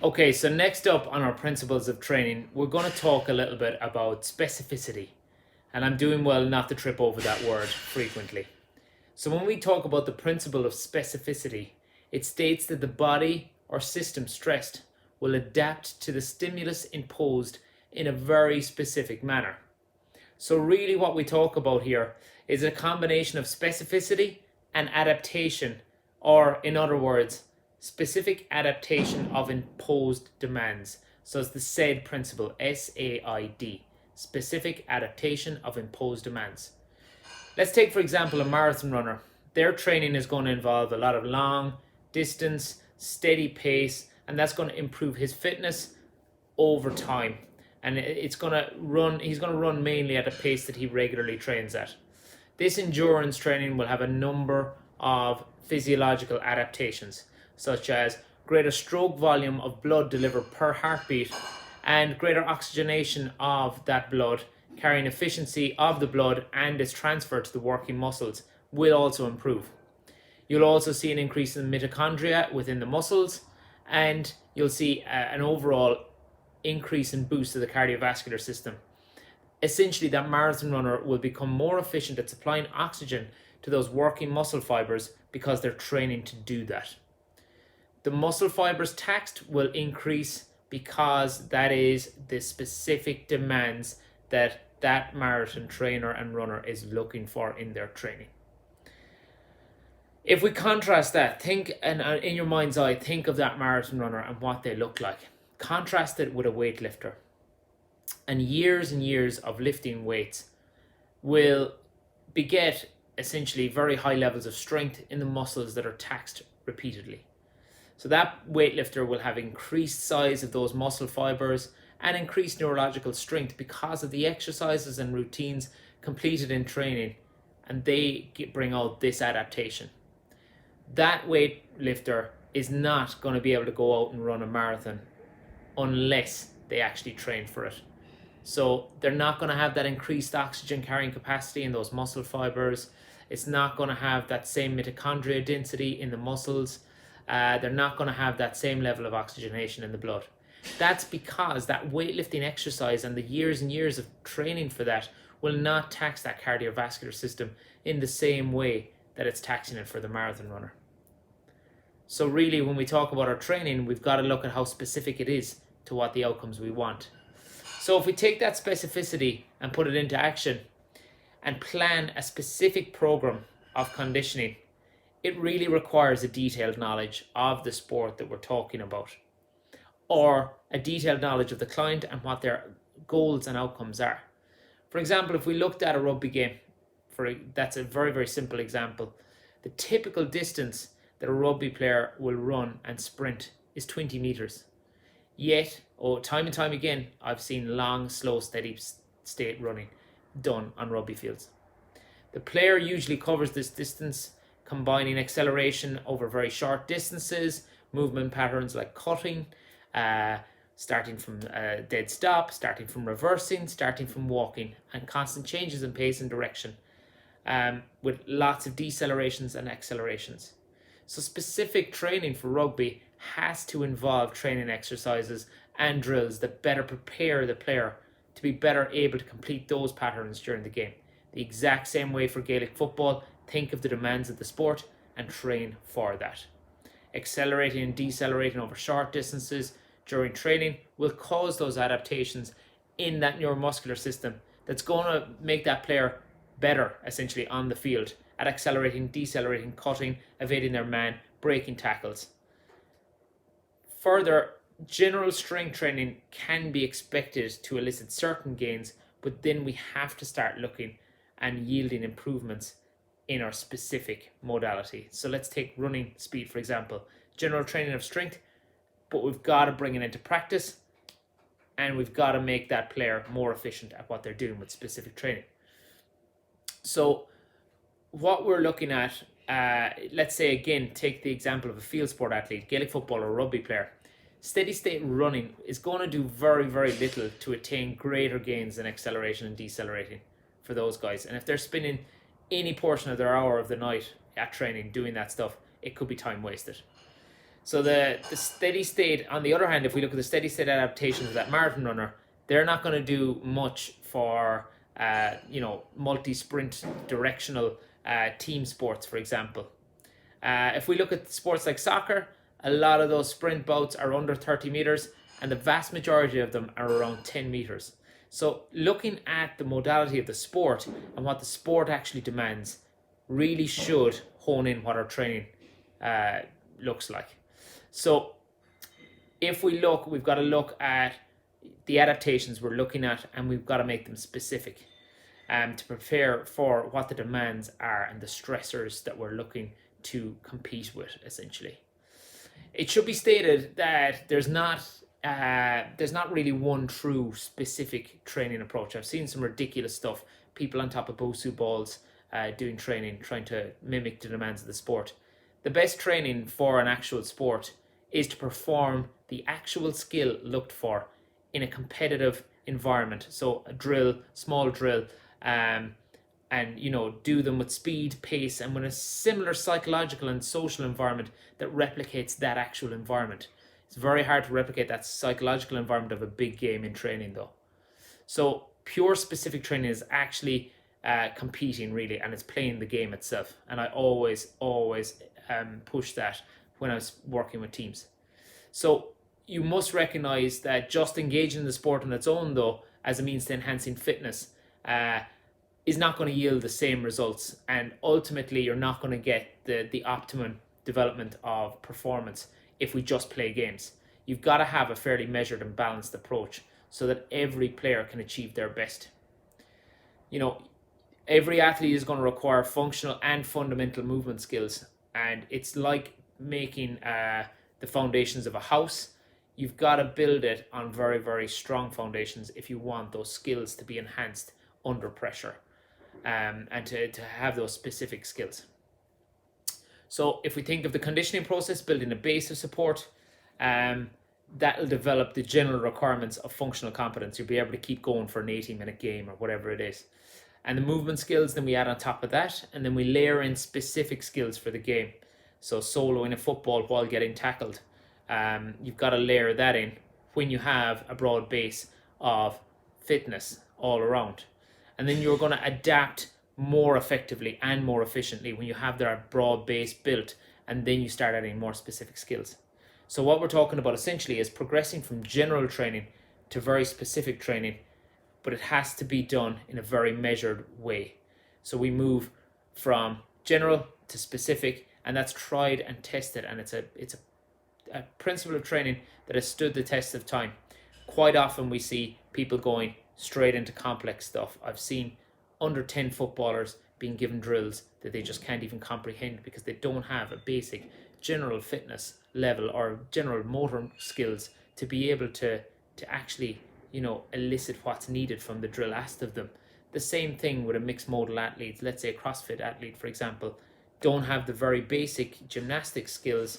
Okay, so next up on our principles of training, we're going to talk a little bit about specificity. And I'm doing well not to trip over that word frequently. So when we talk about the principle of specificity, it states that the body or system stressed will adapt to the stimulus imposed in a very specific manner. So really what we talk about here is a combination of specificity and adaptation, or in other words, specific adaptation of imposed demands. So it's the SAID principle, SAID, specific adaptation of imposed demands. Let's take, for example, a marathon runner. Their training is going to involve a lot of long distance, steady pace, and that's going to improve his fitness over time. And he's going to run mainly at a pace that he regularly trains at. This endurance training will have a number of physiological adaptations, such as greater stroke volume of blood delivered per heartbeat and greater oxygenation of that blood, carrying efficiency of the blood and its transfer to the working muscles will also improve. You'll also see an increase in mitochondria within the muscles, and you'll see an overall increase in boost to the cardiovascular system. Essentially, that marathon runner will become more efficient at supplying oxygen to those working muscle fibers because they're training to do that. The muscle fibers taxed will increase because that is the specific demands that marathon trainer and runner is looking for in their training. If we contrast that, think, and in your mind's eye, think of that marathon runner and what they look like. Contrast it with a weightlifter. And years of lifting weights will beget essentially very high levels of strength in the muscles that are taxed repeatedly. So that weightlifter will have increased size of those muscle fibers and increased neurological strength because of the exercises and routines completed in training, and they bring out this adaptation. That weightlifter is not going to be able to go out and run a marathon unless they actually train for it. So they're not going to have that increased oxygen carrying capacity in those muscle fibers. It's not going to have that same mitochondria density in the muscles. They're not going to have that same level of oxygenation in the blood. That's because that weightlifting exercise and the years and years of training for that will not tax that cardiovascular system in the same way that it's taxing it for the marathon runner. So really, when we talk about our training, we've got to look at how specific it is to what the outcomes we want. So if we take that specificity and put it into action and plan a specific program of conditioning, it really requires a detailed knowledge of the sport that we're talking about, or a detailed knowledge of the client and what their goals and outcomes are. For example, if we looked at a rugby game, that's a very simple example. The typical distance that a rugby player will run and sprint is 20 meters. Yet, time and time again, I've seen long, slow, steady state running done on rugby fields. The player usually covers this distance, combining acceleration over very short distances, movement patterns like cutting, starting from a dead stop, starting from reversing, starting from walking, and constant changes in pace and direction, with lots of decelerations and accelerations. So specific training for rugby has to involve training exercises and drills that better prepare the player to be better able to complete those patterns during the game. The exact same way for Gaelic football, think of the demands of the sport and train for that. Accelerating and decelerating over short distances during training will cause those adaptations in that neuromuscular system that's going to make that player better essentially on the field at accelerating, decelerating, cutting, evading their man, breaking tackles. Further, general strength training can be expected to elicit certain gains, but then we have to start looking and yielding improvements in our specific modality. So let's take running speed, for example. General training of strength, but we've got to bring it into practice, and we've got to make that player more efficient at what they're doing with specific training. So what we're looking at, let's say again, take the example of a field sport athlete, Gaelic football or rugby player. Steady state running is going to do very little to attain greater gains in acceleration and decelerating for those guys. And if they're spending any portion of their hour of the night at training doing that stuff, it could be time wasted. So the steady state, on the other hand, if we look at the steady state adaptations of that marathon runner, they're not going to do much for multi-sprint directional team sports, for example. If we look at sports like soccer, a lot of those sprint bouts are under 30 meters, and the vast majority of them are around 10 meters. So looking at the modality of the sport and what the sport actually demands really should hone in what our training looks like. So if we look, we've got to look at the adaptations we're looking at, and we've got to make them specific to prepare for what the demands are and the stressors that we're looking to compete with, essentially. It should be stated that there's not really one true specific training approach. I've seen some ridiculous stuff, people on top of Bosu balls doing training, trying to mimic the demands of the sport. The best training for an actual sport is to perform the actual skill looked for in a competitive environment. So a drill, small drill, and do them with speed, pace, and with a similar psychological and social environment that replicates that actual environment. It's very hard to replicate that psychological environment of a big game in training, though. So pure specific training is actually competing, really, and it's playing the game itself. And I always push that when I was working with teams. So you must recognize that just engaging in the sport on its own, though, as a means to enhancing fitness, is not going to yield the same results, and ultimately you're not going to get the optimum development of performance if we just play games. You've got to have a fairly measured and balanced approach so that every player can achieve their best. Every athlete is going to require functional and fundamental movement skills, and it's like making the foundations of a house. You've got to build it on very, very strong foundations if you want those skills to be enhanced under pressure, and to have those specific skills. So if we think of the conditioning process, building a base of support, that'll develop the general requirements of functional competence. You'll be able to keep going for an 80-minute game or whatever it is. And the movement skills, then we add on top of that, and then we layer in specific skills for the game. So soloing a football while getting tackled, you've got to layer that in when you have a broad base of fitness all around. And then you're going to adapt more effectively and more efficiently when you have that broad base built, and then you start adding more specific skills. So what we're talking about essentially is progressing from general training to very specific training, but it has to be done in a very measured way. So we move from general to specific, and that's tried and tested, and it's a principle of training that has stood the test of time. Quite often we see people going straight into complex stuff. I've seen under 10 footballers being given drills that they just can't even comprehend because they don't have a basic general fitness level or general motor skills to be able to actually elicit what's needed from the drill asked of them. The same thing with a mixed modal athlete. Let's say a CrossFit athlete, for example, don't have the very basic gymnastic skills,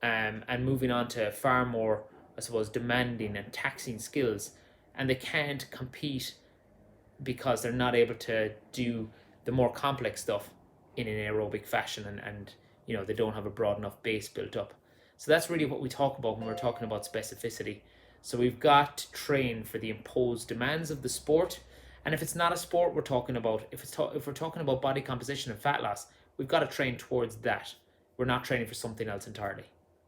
and moving on to far more, I suppose, demanding and taxing skills, and they can't compete because they're not able to do the more complex stuff in an aerobic fashion, and they don't have a broad enough base built up. So that's really what we talk about when we're talking about specificity. So we've got to train for the imposed demands of the sport, and if it's not a sport we're talking about, if we're talking about body composition and fat loss, we've got to train towards that. We're not training for something else entirely.